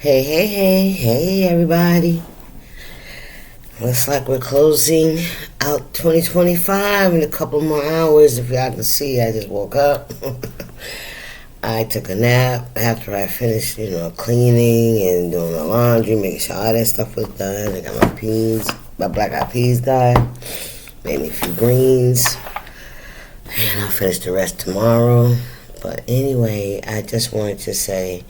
Hey, everybody. Looks like we're closing out 2025 in a couple more hours. If y'all can see, I just woke up. I took a nap after I finished, cleaning and doing the laundry, making sure all that stuff was done. I got my black eyed peas done, made me a few greens, and I'll finish the rest tomorrow. But anyway, I just wanted to say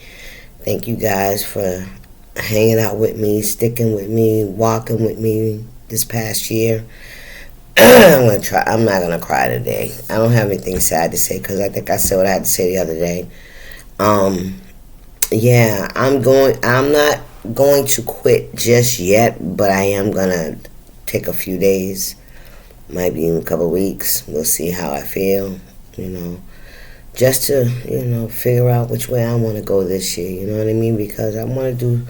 thank you guys for hanging out with me, sticking with me, walking with me this past year. I'm not gonna cry today. I don't have anything sad to say because I think I said what I had to say the other day. Yeah, I'm not going to quit just yet, but I am gonna take a few days, might be in a couple of weeks. We'll see how I feel, just to, figure out which way I want to go this year, you know what I mean? Because I want to,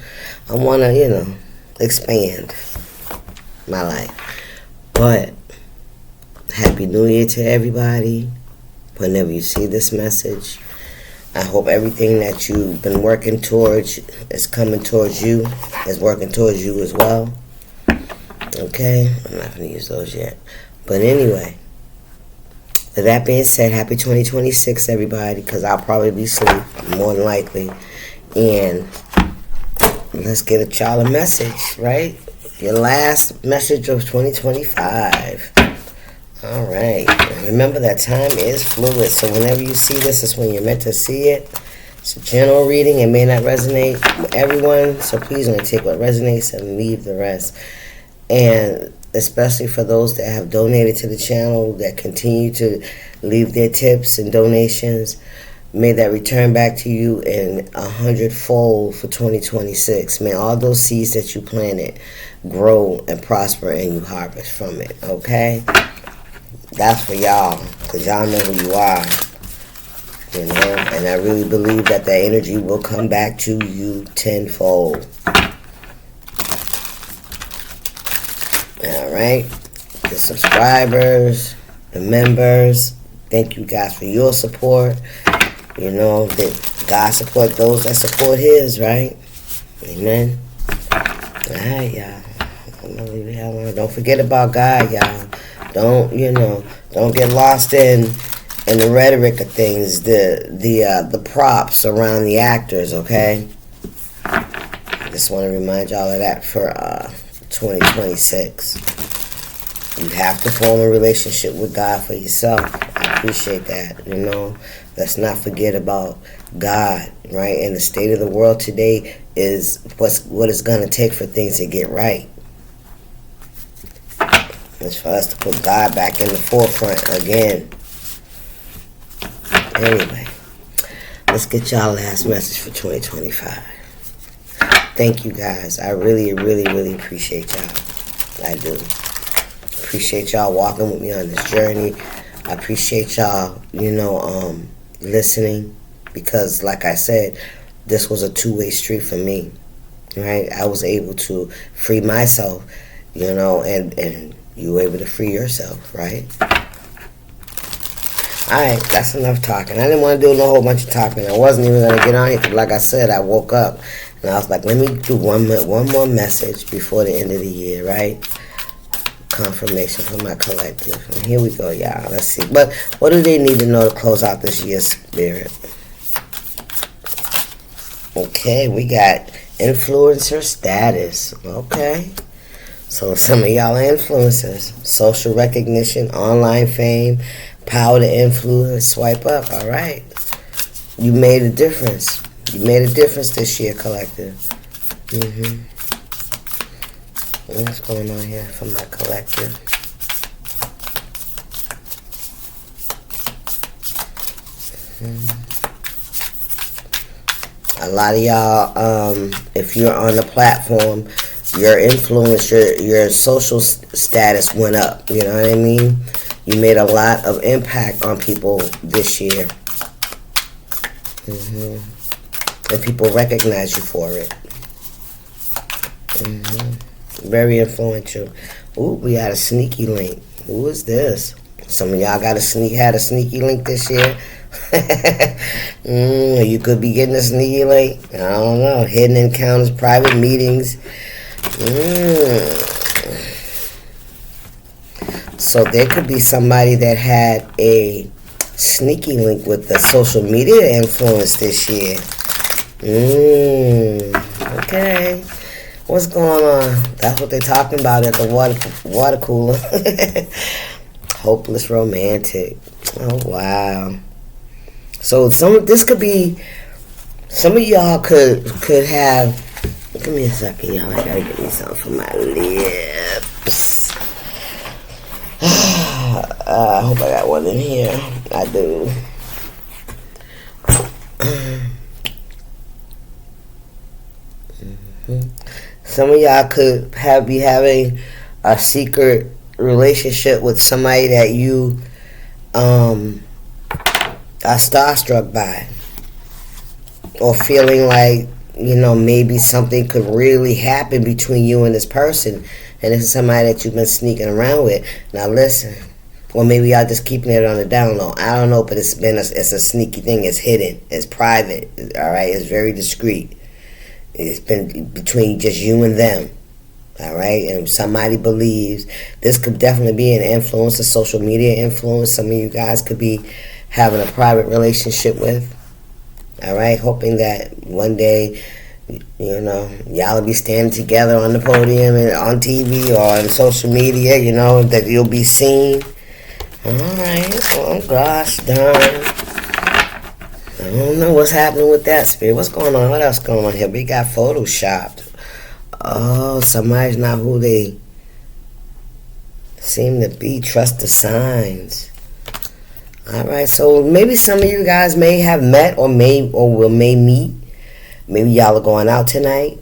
expand my life. But Happy New Year to everybody. Whenever you see this message, I hope everything that you've been working towards is coming towards you, is working towards you as well. Okay? I'm not going to use those yet. But anyway, with that being said, happy 2026, everybody, because I'll probably be asleep, more than likely. And let's get y'all a message, right? Your last message of 2025. All right. Remember that time is fluid, so whenever you see this, it's when you're meant to see it. It's a general reading. It may not resonate with everyone, so please only take what resonates and leave the rest. And especially for those that have donated to the channel, that continue to leave their tips and donations, may that return back to you in 100-fold for 2026. May all those seeds that you planted grow and prosper and you harvest from it, okay? That's for y'all, because y'all know who you are, and I really believe that energy will come back to you tenfold. All right, the subscribers, the members, thank you guys for your support. That God support those that support His, right? Amen. All right, y'all. I'm gonna leave it alone. Don't forget about God, y'all. Don't get lost in the rhetoric of things, the props around the actors. Okay. I just want to remind y'all of that for 2026. You have to form a relationship with God for yourself. I appreciate that. Let's not forget about God, right? And the state of the world today is what it's going to take for things to get right. It's for us to put God back in the forefront again. Anyway, let's get y'all last message for 2025. Thank you guys. I really, really, really appreciate y'all. I do. Appreciate y'all walking with me on this journey. I appreciate y'all, listening, because like I said, this was a two-way street for me, right? I was able to free myself, and you were able to free yourself, right? Alright, that's enough talking. I didn't want to do a whole bunch of talking. I wasn't even going to get on here because, like I said, I woke up and I was like, let me do one more message before the end of the year, right? Confirmation for my collective. And here we go, y'all. Let's see. But what do they need to know to close out this year's spirit? Okay, we got influencer status. Okay. So some of y'all are influencers. Social recognition, online fame, power to influence, swipe up. All right. You made a difference. You made a difference this year, collective. What's going on here for my collective? A lot of y'all, if you're on the platform, your influence, your social status went up. You know what I mean? You made a lot of impact on people this year. And people recognize you for it. Very influential. Ooh, we got a sneaky link. Who is this? Some of y'all had a sneaky link this year. You could be getting a sneaky link. I don't know. Hidden encounters, private meetings. So there could be somebody that had a sneaky link with the social media influence this year. Okay. What's going on? That's what they're talking about at the water cooler. Hopeless romantic. Oh, wow. So this could be, some of y'all could have, give me a second, y'all. I gotta get me something for my lips. I hope I got one in here. I do. Some of y'all could be having a secret relationship with somebody that you are starstruck by, or feeling like, maybe something could really happen between you and this person, and this is somebody that you've been sneaking around with. Now listen, or maybe y'all just keeping it on the down low. I don't know, but it's a sneaky thing. It's hidden. It's private. All right, it's very discreet. It's been between just you and them. All right, and somebody believes this could definitely be an influence, a social media influence. Some of you guys could be having a private relationship with. All right, hoping that one day, y'all will be standing together on the podium and on TV or on social media. That you'll be seen. All right, oh gosh darn. I don't know what's happening with that, spirit. What's going on? What else going on here? We got photoshopped. Oh, somebody's not who they seem to be. Trust the signs. All right, so maybe some of you guys may have met or may meet. Maybe y'all are going out tonight,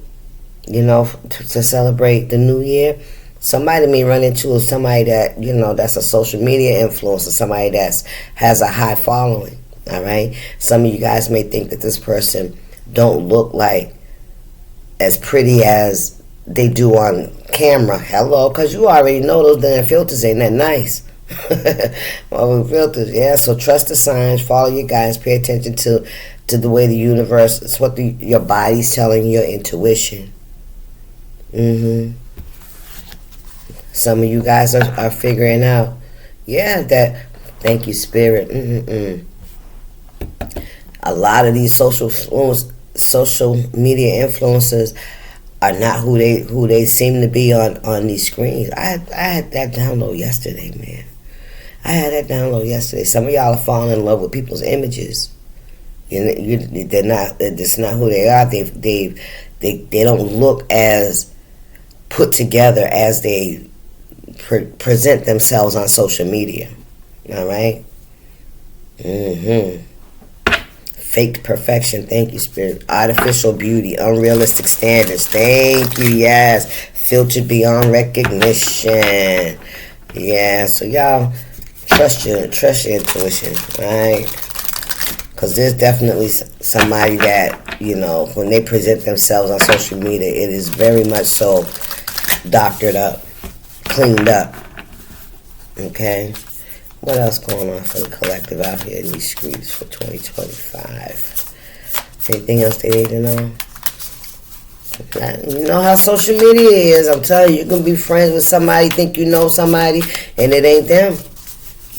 to celebrate the new year. Somebody may run into somebody that, that's a social media influencer, somebody that has a high following. All right, some of you guys may think that this person don't look like as pretty as they do on camera. Hello, because you already know those damn filters ain't that nice. Well, filters, yeah. So trust the signs, follow your guidance, pay attention to the way the universe. It's what your body's telling you, your intuition. Some of you guys are figuring out, that. Thank you, spirit. A lot of these social media influencers are not who they seem to be on these screens. I had that download yesterday, man. Some of y'all are falling in love with people's images. They're not. That's not who they are. They don't look as put together as they present themselves on social media. All right. Faked perfection. Thank you, spirit. Artificial beauty, unrealistic standards. Thank you. Yes. Filtered beyond recognition. Yeah. So y'all trust your intuition, right? Because there's definitely somebody that when they present themselves on social media, it is very much so doctored up, cleaned up. Okay. What else going on for the collective out here in these streets for 2025? Anything else they need to know? You know how social media is. I'm telling you, you can be friends with somebody, think you know somebody, and it ain't them.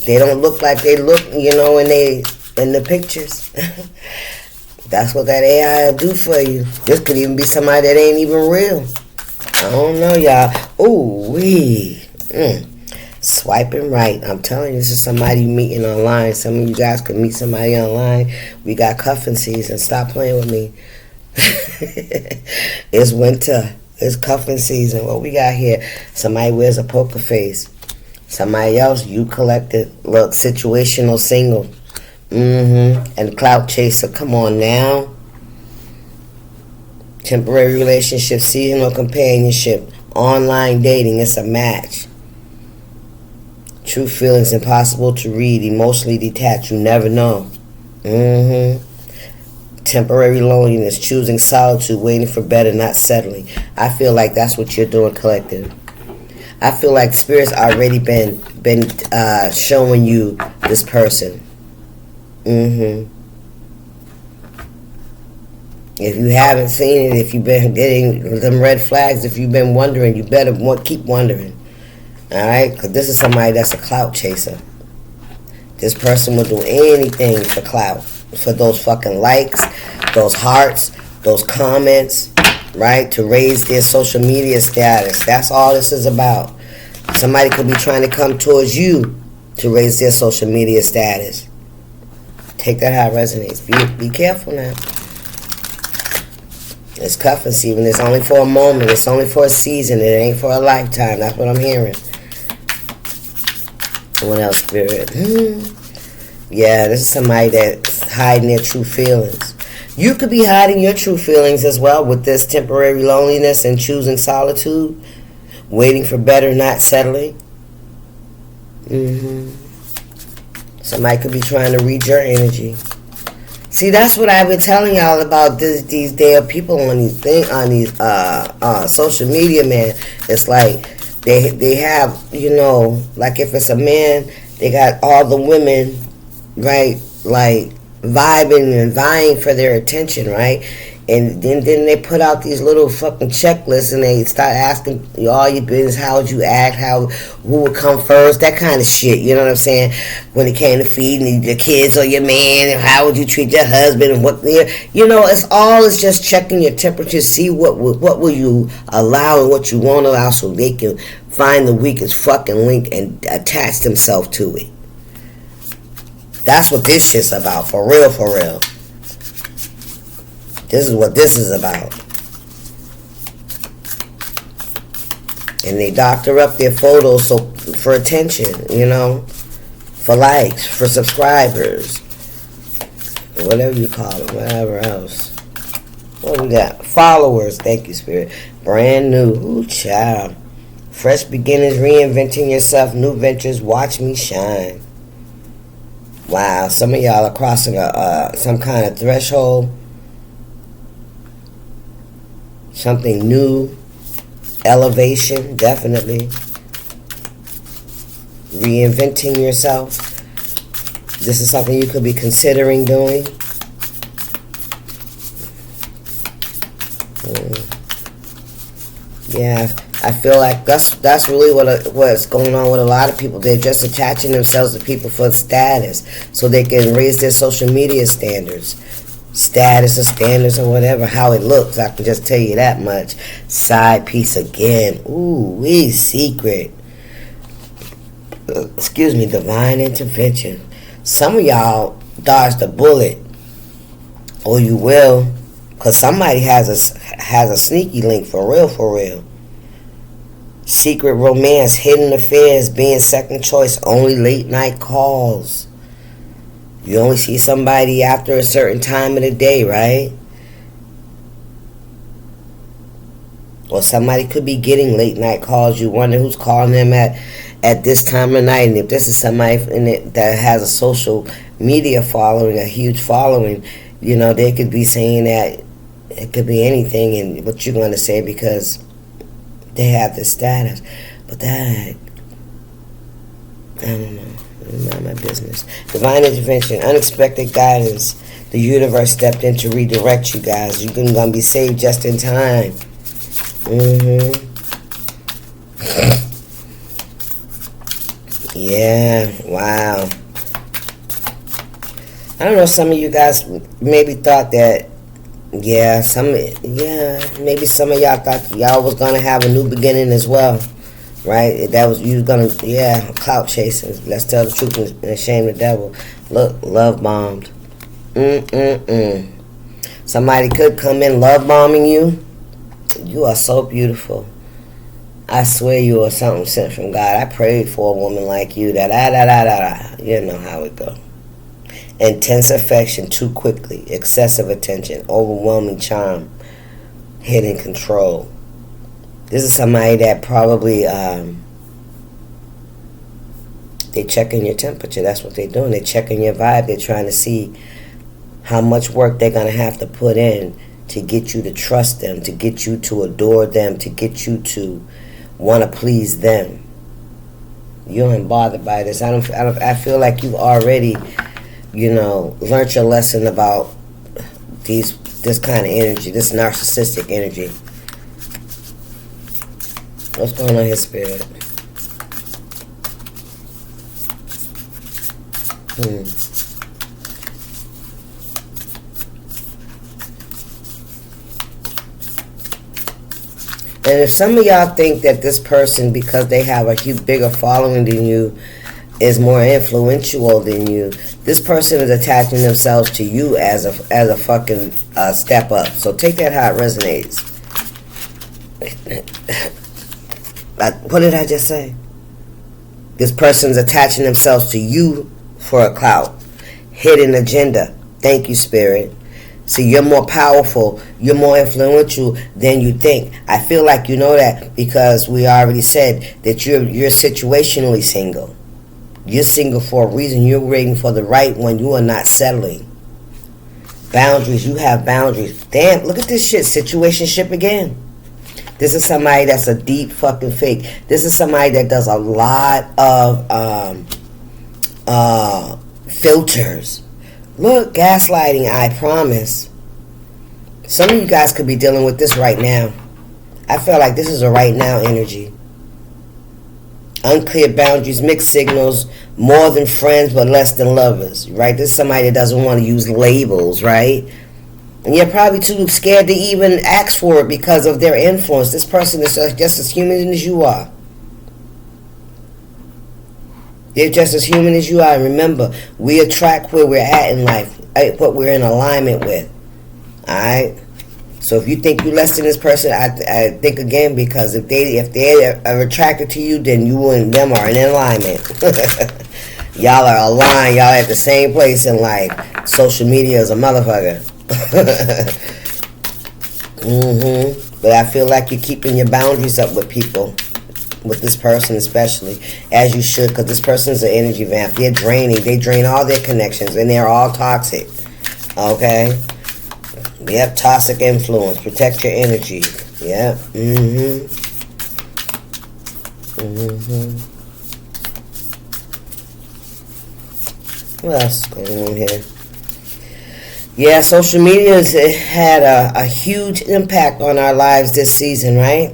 They don't look like they look, in the pictures. That's what that AI will do for you. This could even be somebody that ain't even real. I don't know, y'all. Ooh, wee. Swiping right. I'm telling you, this is somebody you meeting online. Some of you guys could meet somebody online. We got cuffing season. Stop playing with me. It's winter. It's cuffing season. What we got here? Somebody wears a poker face. Somebody else, you collected. Look, situational single. And clout chaser. Come on now. Temporary relationship, seasonal companionship, online dating. It's a match. True feelings impossible to read, emotionally detached, you never know. Temporary loneliness, choosing solitude, waiting for better, not settling. I feel like that's what you're doing, collective. I feel like Spirit's already been showing you this person. Mm-hmm. If you haven't seen it, if you've been getting them red flags, if you've been wondering, you better keep wondering. Alright? Because this is somebody that's a clout chaser. This person will do anything for clout. For those fucking likes, those hearts, those comments, right? To raise their social media status. That's all this is about. Somebody could be trying to come towards you to raise their social media status. Take that how it resonates. Be careful now. It's cuffing season. It's only for a moment. It's only for a season. It ain't for a lifetime. That's what I'm hearing. What else, Spirit? Yeah, this is somebody that's hiding their true feelings. You could be hiding your true feelings as well with this temporary loneliness and choosing solitude. Waiting for better, not settling. Somebody could be trying to read your energy. See, that's what I've been telling y'all about these damn people on these social media, man. It's like they have, like if it's a man, they got all the women, right, like vibing and vying for their attention, right? And then they put out these little fucking checklists and they start asking you all your business, how would you act, who would come first, that kind of shit, you know what I'm saying? When it came to feeding your kids or your man, and how would you treat your husband, and what, it's just checking your temperature, see what will you allow and what you won't allow so they can find the weakest fucking link and attach themselves to it. That's what this shit's about, for real, for real. This is what this is about. And they doctor up their photos for attention, for likes, for subscribers, whatever you call it, whatever else. What we got? Followers. Thank you, Spirit. Brand new. Ooh, child. Fresh beginnings, reinventing yourself, new ventures, watch me shine. Wow, some of y'all are crossing some kind of threshold. Something new, elevation, definitely. Reinventing yourself. This is something you could be considering doing. Yeah, I feel like that's really what's going on with a lot of people. They're just attaching themselves to people for status, so they can raise their social media standards. Status or standards or whatever, how it looks. I can just tell you that much. Side piece again. Ooh, secret. Excuse me, divine intervention. Some of y'all dodged a bullet, or you will, because somebody has a sneaky link, for real, for real. Secret romance, hidden affairs, being second choice, only late night calls. You only see somebody after a certain time of the day, right? Or somebody could be getting late night calls. You wonder who's calling them at this time of night. And if this is somebody that has a social media following, a huge following, they could be saying that it could be anything and what you're going to say because they have this status. But that, I don't know. Not my business. Divine intervention, unexpected guidance. The universe stepped in to redirect you guys. You're going to be saved just in time. Yeah, wow. I don't know, some of you guys maybe thought that, maybe some of y'all thought y'all was going to have a new beginning as well. Right? That was, you was gonna, clout chasing. Let's tell the truth and shame the devil. Look, love bombed. Somebody could come in love bombing you. You are so beautiful. I swear you are something sent from God. I prayed for a woman like you. You know how it go. Intense affection too quickly. Excessive attention. Overwhelming charm. Hidden control. This is somebody that probably, they checking your temperature. That's what they're doing. They're checking your vibe. They're trying to see how much work they're going to have to put in to get you to trust them, to get you to adore them, to get you to want to please them. You ain't bothered by this. I feel like you've already learned your lesson about this kind of energy, this narcissistic energy. What's going on here, Spirit? And if some of y'all think that this person, because they have a bigger following than you, is more influential than you, this person is attaching themselves to you as a fucking step up. So take that how it resonates. What did I just say? This person's attaching themselves to you for a clout. Hidden agenda. Thank you, Spirit. See, you're more powerful, you're more influential than you think. I feel like you know that because we already said that you're situationally single. You're single for a reason. You're waiting for the right one. You are not settling. Boundaries. You have boundaries. Damn, look at this shit. Situationship again. This is somebody that's a deep fucking fake. This is somebody that does a lot of filters. Look, gaslighting, I promise. Some of you guys could be dealing with this right now. I feel like this is a right now energy. Unclear boundaries, mixed signals, more than friends but less than lovers, right? This is somebody that doesn't want to use labels, right? And you're probably too scared to even ask for it because of their influence. This person is just as human as you are. They're just as human as you are. And remember, we attract where we're at in life, what we're in alignment with. Alright? So if you think you're less than this person, I think again, because if they are attracted to you, then you and them are in alignment. Y'all are aligned. Y'all at the same place in life. Social media is a motherfucker. But I feel like you're keeping your boundaries up with people. With this person especially, as you should, because this person's an energy vamp. They're draining. They drain all their connections, and they're all toxic. Okay? Yep, toxic influence. Protect your energy. Yep. What else is going on here? Yeah, social media has had a huge impact on our lives this season, right?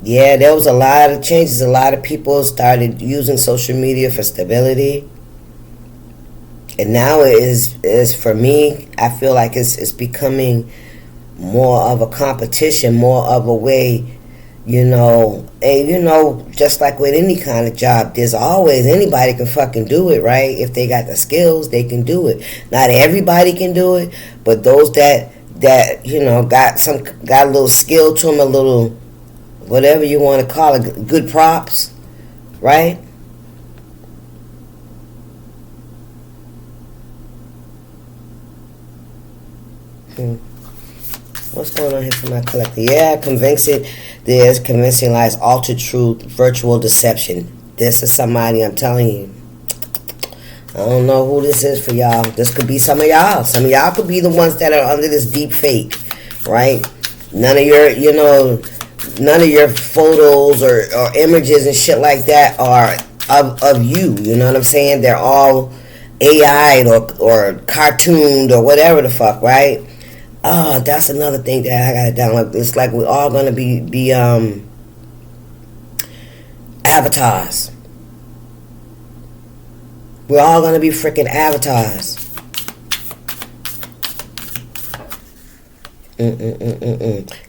Yeah, there was a lot of changes. A lot of people started using social media for stability. And now it is for me, I feel like it's becoming more of a competition, more of a way, and just like with any kind of job, there's always, anybody can fucking do it, right? If they got the skills, they can do it. Not everybody can do it, but those that got a little skill to them, a little, whatever you want to call it, good props, right? What's going on here for my collector? Yeah, there's convincing lies, altered truth, virtual deception. This is somebody, I'm telling you. I don't know who this is for y'all. This could be some of y'all. Some of y'all could be the ones that are under this deep fake, right? None of your photos or images and shit like that are of you. You know what I'm saying? They're all AI'd or cartooned or whatever the fuck, right? Oh, that's another thing that I gotta download. It's like we're all gonna be avatars. We're all gonna be freaking avatars.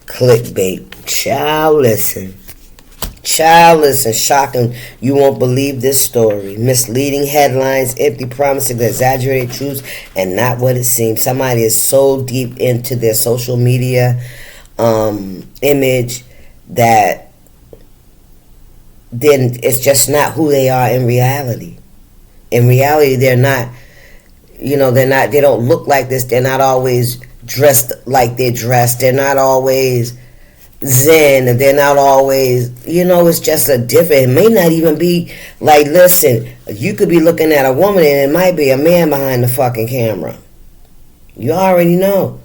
Clickbait. Child, listen. Shocking. You won't believe this story. Misleading headlines, empty promises, exaggerated truths, and not what it seems. Somebody is so deep into their social media image that then it's just not who they are in reality. In reality, they're not, they don't look like this. They're not always dressed like they're dressed. They're not always zen, and they're not always, it's just a different, it may not even be, like, listen, you could be looking at a woman and it might be a man behind the fucking camera. You already know.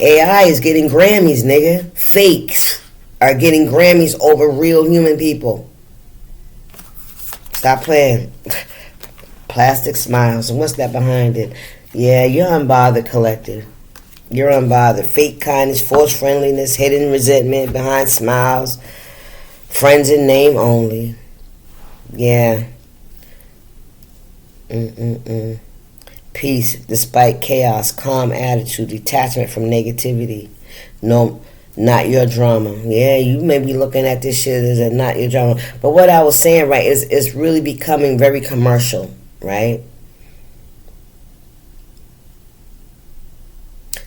AI is getting Grammys, nigga. Fakes are getting Grammys over real human people. Stop playing. Plastic smiles. And what's that behind it? Yeah, you're unbothered collective. You're unbothered. Fake kindness, forced friendliness, hidden resentment behind smiles. Friends in name only. Yeah. Peace despite chaos, calm attitude, detachment from negativity. No, not your drama. Yeah, you may be looking at this shit as a not your drama. But what I was saying, right, is it's really becoming very commercial, right?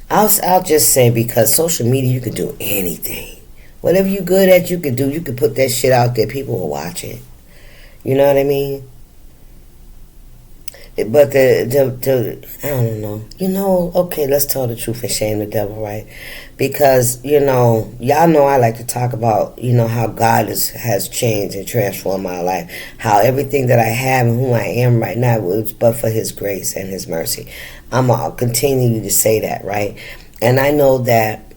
I'll just say, because social media, you can do anything. Whatever you good at, you can do. You can put that shit out there. People will watch it. You know what I mean? But I don't know. Okay, let's tell the truth and shame the devil, right? Because, y'all know I like to talk about, how God has changed and transformed my life. How everything that I have and who I am right now was but for His grace and His mercy. I'm going to continue to say that, right? And I know that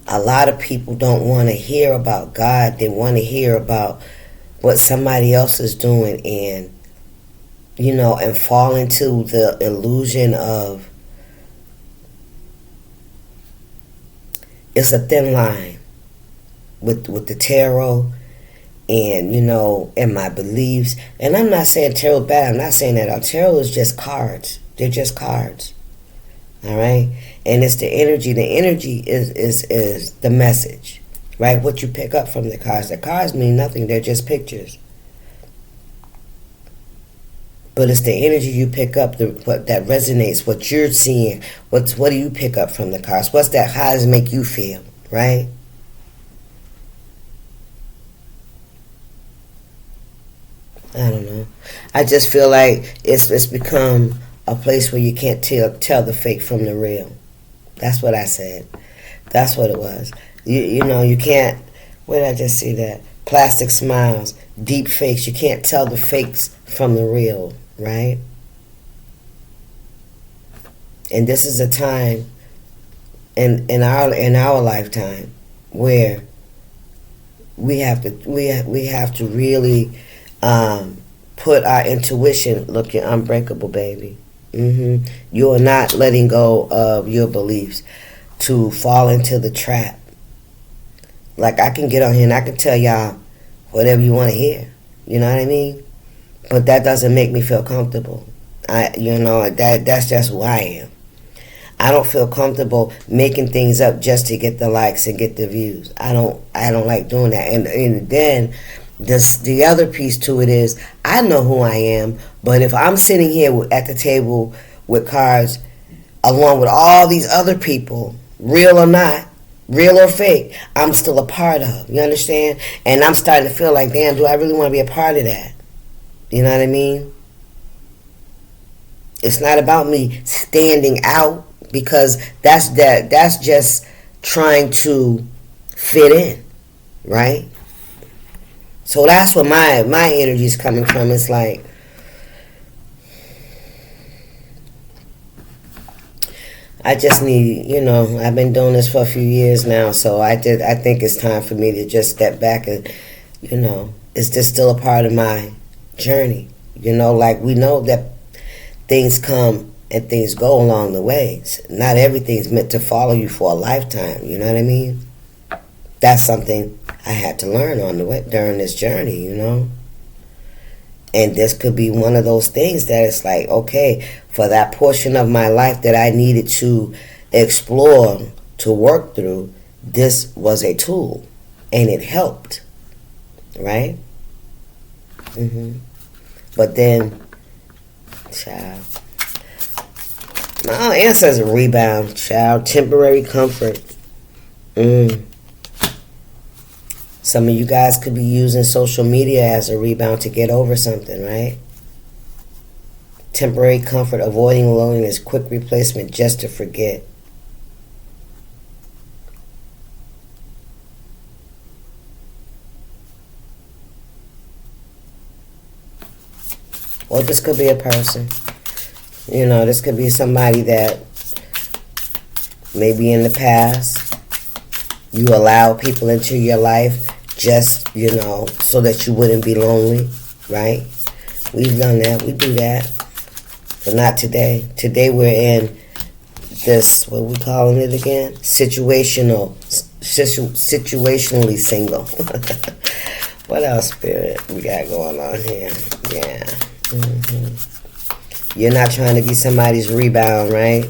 a lot of people don't want to hear about God. They want to hear about what somebody else is doing and fall into the illusion of, it's a thin line with the tarot and, and my beliefs. And I'm not saying tarot is bad. I'm not saying that. Tarot is just cards. They're just cards. All right? And it's the energy. The energy is the message, right? What you pick up from the cards. The cards mean nothing. They're just pictures. But it's the energy you pick up, what that resonates, what you're seeing. What do you pick up from the cards? What's that? How does it make you feel, right? I don't know. I just feel like it's become a place where you can't tell the fake from the real. That's what I said. That's what it was. You can't. Where did I just see that? Plastic smiles, deep fakes. You can't tell the fakes from the real. Right? And this is a time in our lifetime where we have to really put our intuition. Look, you're unbreakable, baby. You are not letting go of your beliefs to fall into the trap. Like, I can get on here and I can tell y'all whatever you want to hear. You know what I mean? But that doesn't make me feel comfortable. That's just who I am. I don't feel comfortable making things up just to get the likes and get the views. I don't like doing that. And then the other piece to it is, I know who I am, but if I'm sitting here at the table with cards along with all these other people, real or not, real or fake, I'm still a part of. You understand? And I'm starting to feel like, damn, do I really want to be a part of that? You know what I mean? It's not about me standing out, because that's just trying to fit in, right? So that's where my energy is coming from. It's like, I just need, I've been doing this for a few years now, so I think it's time for me to just step back and, is this still a part of my journey? Like, we know that things come and things go along the way. Not everything's meant to follow you for a lifetime. You know what I mean? That's something I had to learn on the way during this journey. And this could be one of those things that it's like, okay, for that portion of my life that I needed to explore, to work through, this was a tool, and it helped, right? But then, child, my answer is a rebound, child. Temporary comfort. Some of you guys could be using social media as a rebound to get over something, right? Temporary comfort, avoiding loneliness, quick replacement just to forget. Or this could be a person. This could be somebody that maybe in the past you allow people into your life just, so that you wouldn't be lonely, right? We've done that. We do that. But not today. Today we're in this, what we calling it again? Situationally single. What else, Spirit, we got going on here? Yeah. You're not trying to be somebody's rebound, right?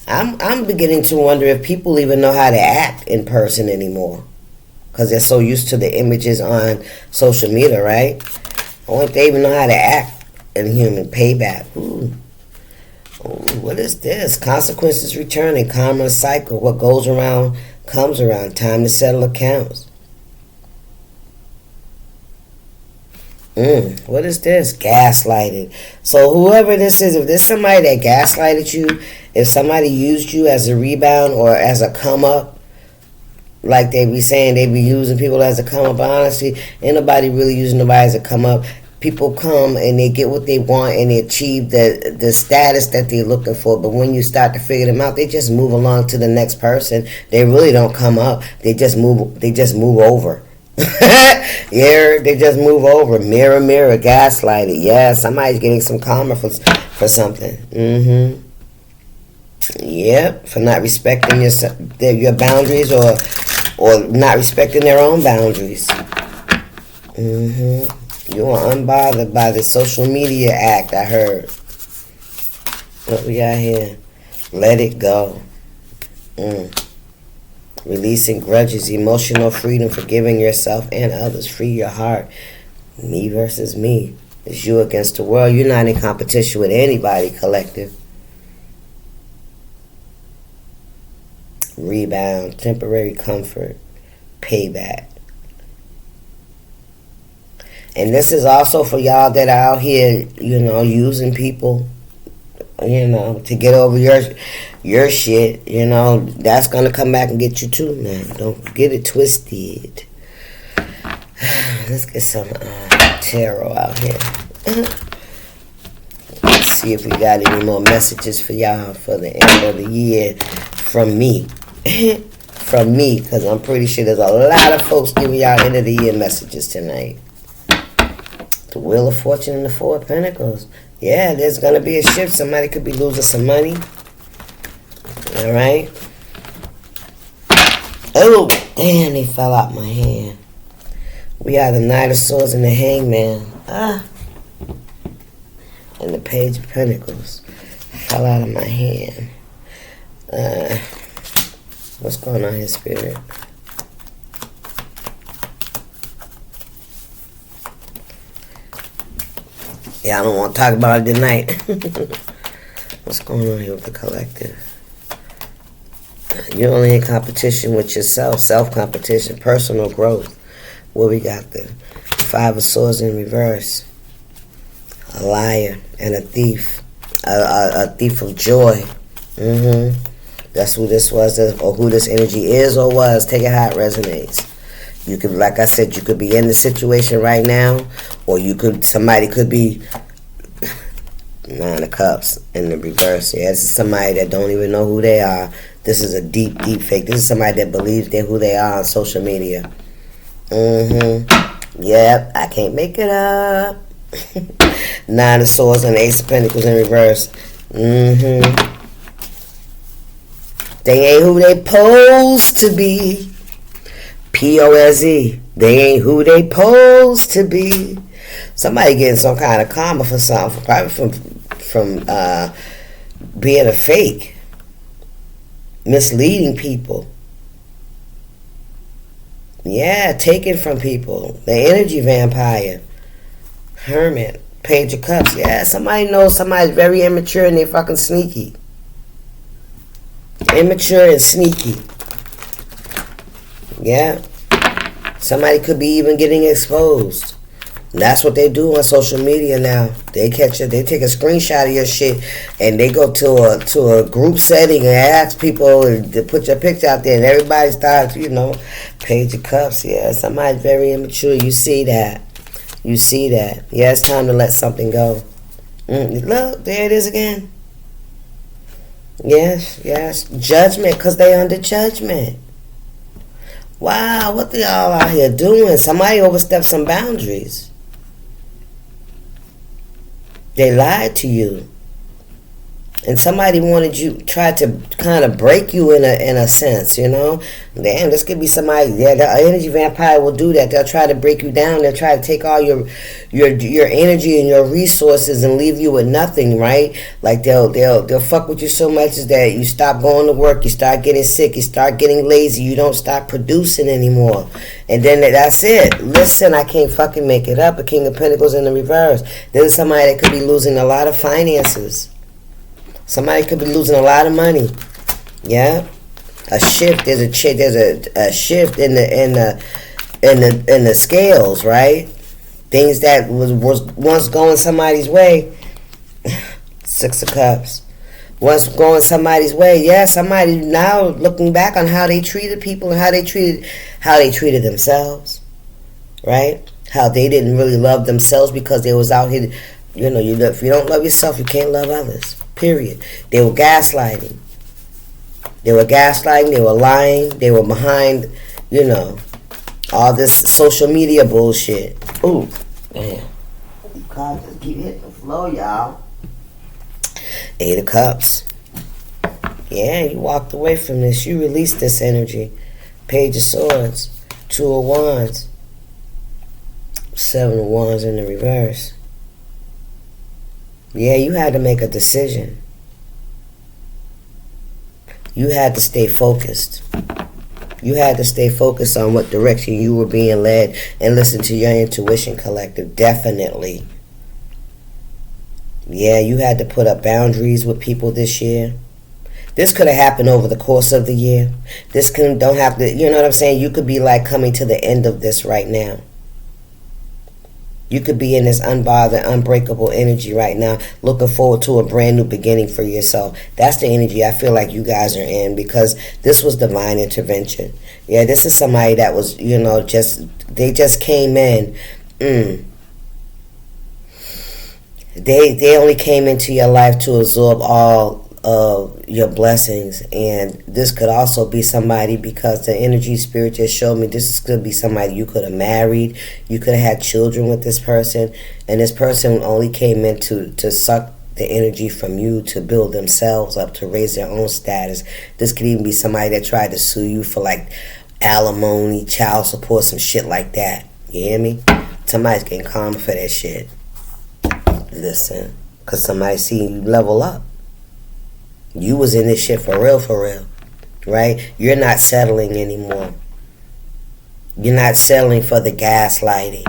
I'm beginning to wonder if people even know how to act in person anymore, because they're so used to the images on social media, right? I wonder if they even know how to act in human payback. Ooh, what is this? Consequences returning, karma cycle. What goes around comes around. Time to settle accounts. What is this? Gaslighting. So whoever this is, if there's somebody that gaslighted you, if somebody used you as a rebound or as a come up, like they be saying they be using people as a come up, but honestly, ain't nobody really using nobody as a come up. People come and they get what they want and they achieve the status that they're looking for. But when you start to figure them out, they just move along to the next person. They really don't come up. They just move over. Yeah, they just move over. Mirror, mirror, gaslighted. Yeah, somebody's getting some karma for something. Yep, for not respecting your boundaries or not respecting their own boundaries. You are unbothered by the social media act, I heard. What we got here? Let it go. Releasing grudges, emotional freedom, forgiving yourself and others. Free your heart. Me versus me. It's you against the world. You're not in competition with anybody, collective. Rebound, temporary comfort, payback. And this is also for y'all that are out here, using people, to get over your shit. That's going to come back and get you too, man. Don't get it twisted. Let's get some tarot out here. Let's see if we got any more messages for y'all for the end of the year from me. From me, because I'm pretty sure there's a lot of folks giving y'all end of the year messages tonight. The Wheel of Fortune and the Four of Pentacles. Yeah, there's going to be a shift. Somebody could be losing some money. All right. Oh, damn, they fell out my hand. We have the Knight of Swords and the Hangman. And the Page of Pentacles. Fell out of my hand. What's going on here, Spirit? Yeah, I don't want to talk about it tonight. What's going on here with the collective? You're only in competition with yourself. Self-competition. Personal growth. What we got there? Five of Swords in reverse. A liar and a thief. A thief of joy. That's who this was, or who this energy is or was. Take it how it resonates. You could, like I said, you could be in the situation right now, or somebody could be Nine of Cups in the reverse. Yeah, this is somebody that don't even know who they are. This is a deep, deep fake. This is somebody that believes they're who they are on social media. Yep, I can't make it up. Nine of Swords and Ace of Pentacles in reverse. They ain't who they supposed to be. P-O-S-E. They ain't who they supposed to be. Somebody getting some kind of karma for something, probably from being a fake, misleading people. Yeah, taking from people. The energy vampire, Hermit, Page of Cups. Yeah, somebody knows somebody's very immature and they fucking sneaky. Immature and sneaky. Yeah. Somebody could be even getting exposed. That's what they do on social media now. They catch it. They take a screenshot of your shit and they go to a group setting and ask people to put your picture out there, and everybody starts, Page of Cups. Yeah, somebody's very immature. You see that. Yeah, it's time to let something go. Look, there it is again. Yes. Judgment, because they under judgment. Wow, what the y'all out here doing? Somebody overstepped some boundaries. They lied to you. And somebody wanted you, tried to kind of break you in a sense, you know. Damn, this could be somebody. Yeah, the energy vampire will do that. They'll try to break you down. They'll try to take all your energy and your resources and leave you with nothing, right? Like they'll fuck with you so much that you stop going to work, you start getting sick, you start getting lazy, you don't stop producing anymore, and then that's it. Listen, I can't fucking make it up. A King of Pentacles in the reverse. There's somebody that could be losing a lot of finances. Somebody could be losing a lot of money. Yeah, a shift. There's a shift in the scales, right? Things that was once going somebody's way. Six of Cups. Once going somebody's way. Yeah, somebody now looking back on how they treated people and how they treated themselves, right? How they didn't really love themselves because they was out here. You know, if you don't love yourself, you can't love others. Period. They were gaslighting. They were lying. They were behind, you know, all this social media bullshit. Ooh, man. God, just keep hitting the flow, y'all. Eight of Cups. Yeah, you walked away from this. You released this energy. Page of Swords. Two of Wands. Seven of Wands in the reverse. Yeah, you had to make a decision. You had to stay focused. You had to stay focused on what direction you were being led and listen to your intuition, collective. Definitely. Yeah, you had to put up boundaries with people this year. This could have happened over the course of the year. Don't have to, you know what I'm saying? You could be like coming to the end of this right now. You could be in this unbothered, unbreakable energy right now, looking forward to a brand new beginning for yourself. That's the energy I feel like you guys are in, because this was divine intervention. Yeah, this is somebody that was, you know, they just came in. They only came into your life to absorb all of your blessings, and this could also be somebody, because the energy spirit just showed me this could be somebody you could have married, you could have had children with this person, and this person only came in to suck the energy from you to build themselves up, to raise their own status. This could even be somebody that tried to sue you for like alimony, child support, some shit like that. You hear me? Somebody's getting karma for that shit. Listen, because somebody seen you level up. You was in this shit for real, right? You're not settling anymore. You're not settling for the gaslighting.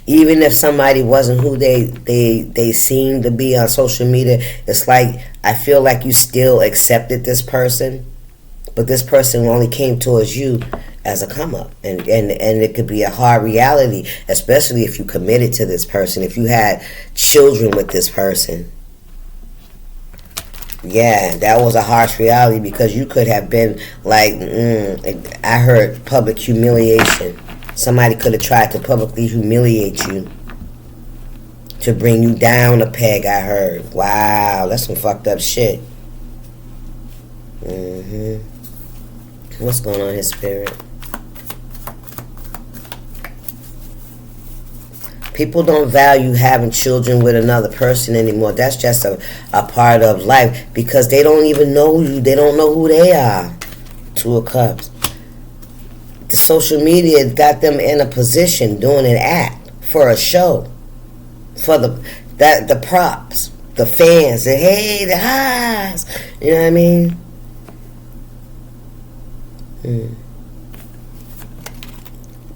Even if somebody wasn't who they seem to be on social media, it's like, I feel like you still accepted this person, but this person only came towards you as a come up, and it could be a hard reality, especially if you committed to this person, if you had children with this person. Yeah, that was a harsh reality, because you could have been like, I heard public humiliation. Somebody could have tried to publicly humiliate you to bring you down a peg, I heard. Wow, that's some fucked up shit. What's going on here, Spirit? People don't value having children with another person anymore. That's just a part of life, because they don't even know you. They don't know who they are. Two of Cups. The social media got them in a position doing an act for a show. For the props. The fans. The hey, the highs. You know what I mean?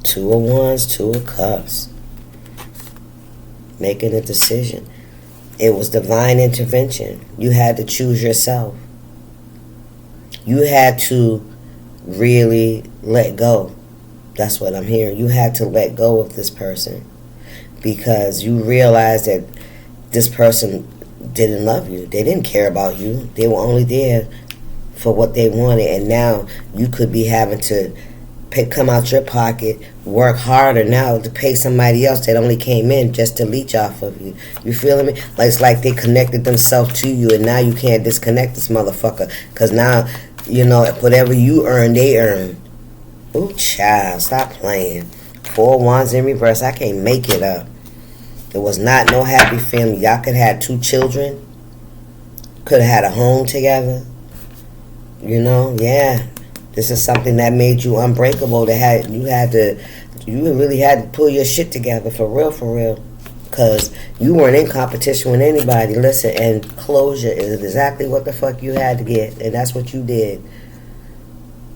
Two of Wands, Two of Cups. Making a decision. It was divine intervention. You had to choose yourself. You had to really let go. That's what I'm hearing. You had to let go of this person, because you realized that this person didn't love you. They didn't care about you. They were only there for what they wanted, and now you could be having to come out your pocket, work harder now to pay somebody else that only came in just to leech off of you. You feeling me? Like, it's like they connected themselves to you, and now you can't disconnect this motherfucker, because now, you know, whatever you earn, they earn. Ooh, child, stop playing. 4 wands in reverse. I can't make it up. It was not no happy family. Y'all could have 2 children. Could have had a home together. You know, yeah. This is something that made you unbreakable. You really had to pull your shit together for real. Because you weren't in competition with anybody. Listen, and closure is exactly what the fuck you had to get. And that's what you did.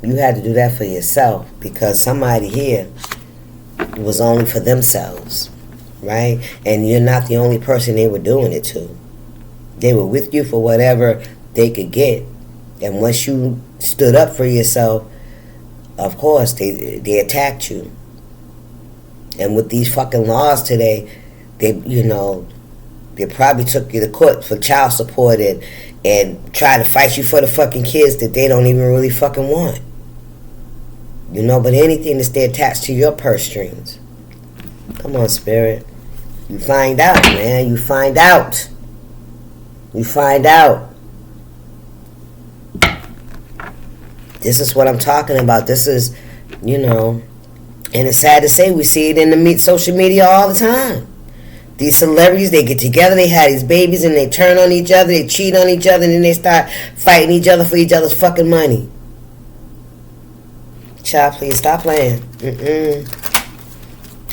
You had to do that for yourself. Because somebody here was only for themselves. Right? And you're not the only person they were doing it to. They were with you for whatever they could get. And once you stood up for yourself, of course, they attacked you. And with these fucking laws today, they probably took you to court for child support and try to fight you for the fucking kids that they don't even really fucking want. You know, but anything to stay attached to your purse strings. Come on, Spirit. You find out, man. You find out. This is what I'm talking about. This is, and it's sad to say we see it in the social media all the time. These celebrities, they get together, they have these babies, and they turn on each other, they cheat on each other, and then they start fighting each other for each other's fucking money. Child, please stop playing.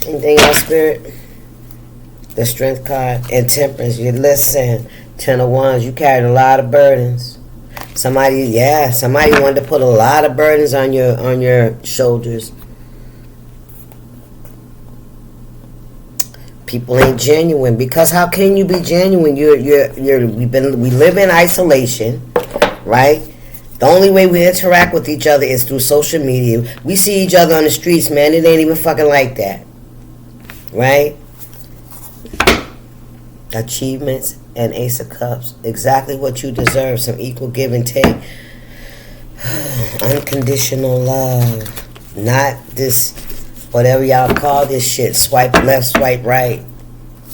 Anything else, Spirit? The Strength card and Temperance. You listen, 10 of Wands, you carried a lot of burdens. Somebody wanted to put a lot of burdens on your shoulders. People ain't genuine, because how can you be genuine? We live in isolation, right? The only way we interact with each other is through social media. We see each other on the streets, man. It ain't even fucking like that, right? Achievements and Ace of Cups, exactly what you deserve. Some equal give and take. Unconditional love, not this whatever y'all call this shit, swipe left, swipe right,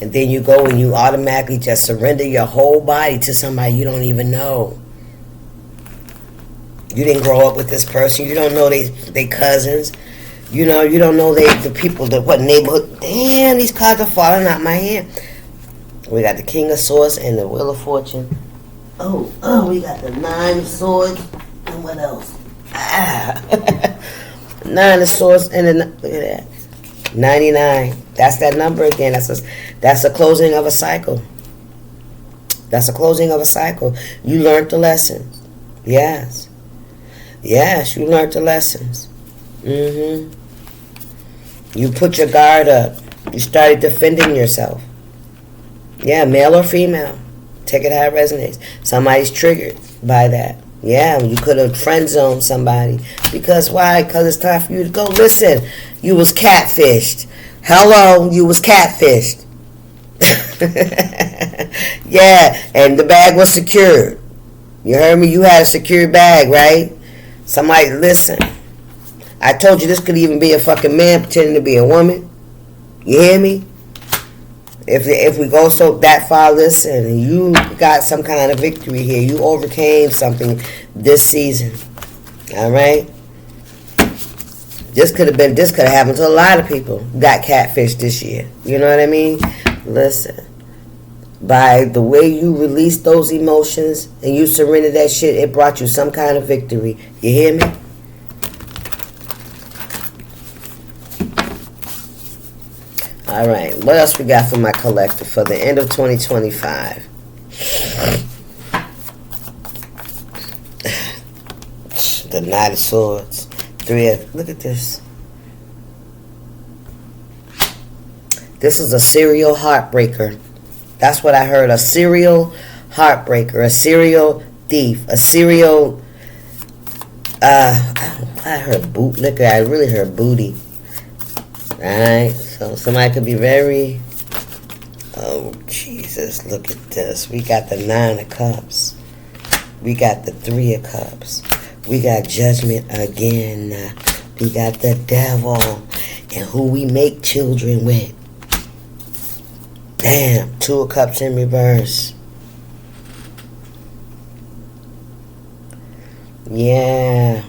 and then you go and you automatically just surrender your whole body to somebody you don't even know. You didn't grow up with this person. You don't know they cousins. You don't know the people, what neighborhood. Damn, these cards are falling out my hand. We got the King of Swords and the Wheel of Fortune. Oh, we got the 9 of Swords. And what else? 9 of Swords and look at that. 99. That's that number again. That's a closing of a cycle. That's a closing of a cycle. You learned the lessons. Yes, you learned the lessons. You put your guard up. You started defending yourself. Yeah, male or female. Take it how it resonates. Somebody's triggered by that. Yeah, you could have friend zoned somebody. Because why? Because it's time for you to go. Listen, you was catfished. Hello, you was catfished. Yeah, and the bag was secured. You heard me? You had a secured bag, right? Somebody, listen. I told you this could even be a fucking man pretending to be a woman. You hear me? If we go so that far, listen, you got some kind of victory here. You overcame something this season. All right? This could have happened to a lot of people who got catfished this year. You know what I mean? Listen. By the way you release those emotions and you surrender that shit, it brought you some kind of victory. You hear me? All right, what else we got for my collective for the end of 2025? The Knight of Swords. Look at this. This is a serial heartbreaker. That's what I heard. A serial heartbreaker. A serial thief. A serial... I heard bootlicker. I really heard booty. Alright, so somebody could be very... Oh, Jesus, look at this. We got the 9 of Cups. We got the 3 of Cups. We got Judgment again. We got the Devil. And who we make children with. Damn, 2 of Cups in reverse. Yeah.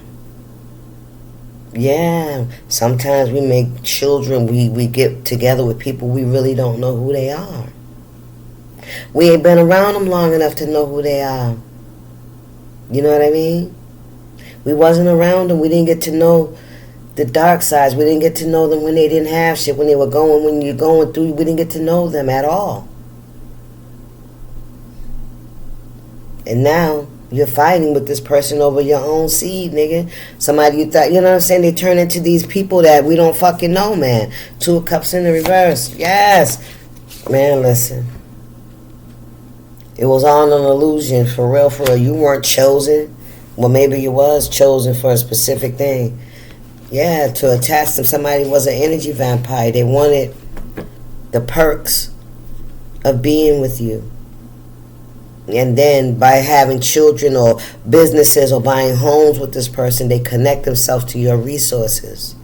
Yeah, sometimes we make children, we get together with people we really don't know who they are. We ain't been around them long enough to know who they are. You know what I mean? We wasn't around them. We didn't get to know the dark sides. We didn't get to know them when they didn't have shit, when you're going through, we didn't get to know them at all. And now you're fighting with this person over your own seed, nigga. Somebody you thought, you know what I'm saying? They turn into these people that we don't fucking know, man. 2 of Cups in the reverse. Yes. Man, listen. It was all an illusion, for real, for real. You weren't chosen. Well, maybe you was chosen for a specific thing. Yeah, to attach them. Somebody was an energy vampire. They wanted the perks of being with you. And then by having children or businesses or buying homes with this person, they connect themselves to your resources.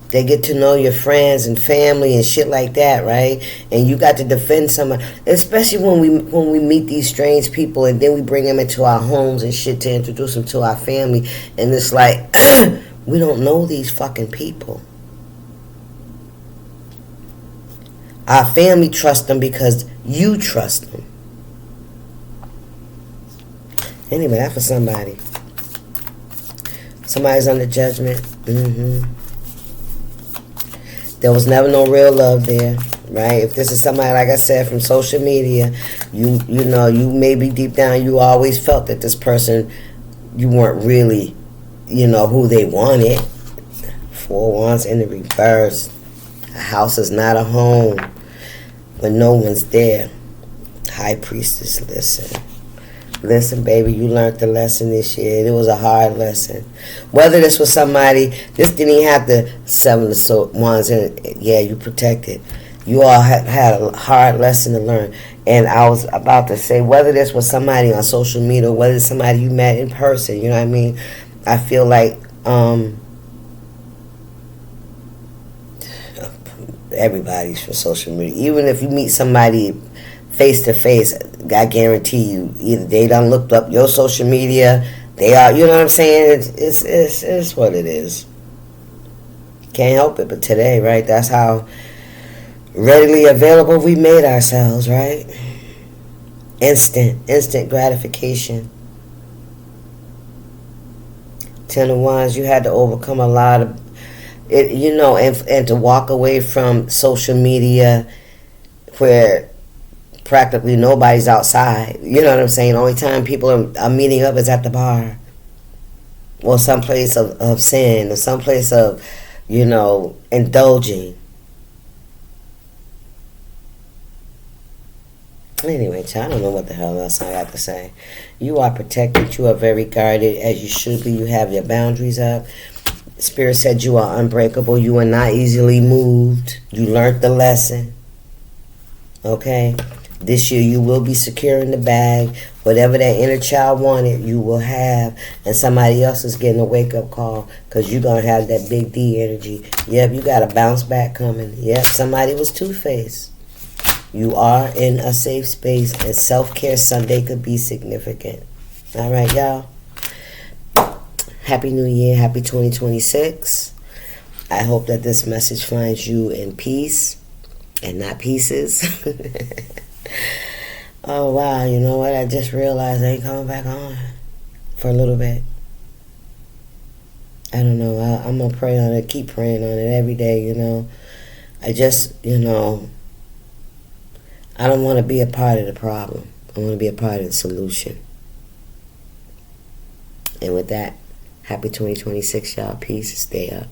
They get to know your friends and family and shit like that, right? And you got to defend someone, especially when we meet these strange people and then we bring them into our homes and shit to introduce them to our family. And it's like, we don't know these fucking people. Our family trusts them because you trust them. Anyway, that's for somebody. Somebody's under judgment. There was never no real love there, right? If this is somebody, like I said, from social media, you know, you maybe deep down you always felt that this person, you weren't really, you know, who they wanted. 4 wands in the reverse. A house is not a home when no one's there. High Priestess, listen. Listen, baby, you learned the lesson this year. It was a hard lesson. Whether this was somebody, this didn't even have the 7 of Wands in it. Yeah, you protected. You all had a hard lesson to learn. And I was about to say, whether this was somebody on social media, or whether it's somebody you met in person, you know what I mean? I feel like everybody's from social media. Even if you meet somebody face to face, I guarantee you, either they done looked up your social media, they are, you know what I'm saying? It's what it is. Can't help it. But today, right? That's how readily available we made ourselves, right? Instant gratification. 10 of Wands, you had to overcome a lot of it, you know, and to walk away from social media where practically nobody's outside. You know what I'm saying? The only time people are meeting up is at the bar. Or some place of sin. Or some place of, you know, indulging. Anyway, child, I don't know what the hell else I got to say. You are protected. You are very guarded, as you should be. You have your boundaries up. Spirit said you are unbreakable. You are not easily moved. You learned the lesson. Okay? This year you will be secure in the bag. Whatever that inner child wanted, you will have. And somebody else is getting a wake-up call because you're going to have that big D energy. Yep, you got a bounce back coming. Yep, somebody was two-faced. You are in a safe space, and self-care Sunday could be significant. All right, y'all. Happy New Year. Happy 2026. I hope that this message finds you in peace and not pieces. Oh, wow. You know what? I just realized I ain't coming back on for a little bit. I don't know. I'm going to pray on it, keep praying on it every day, you know. I just, you know, I don't want to be a part of the problem. I want to be a part of the solution. And with that, happy 2026, y'all. Peace. Stay up.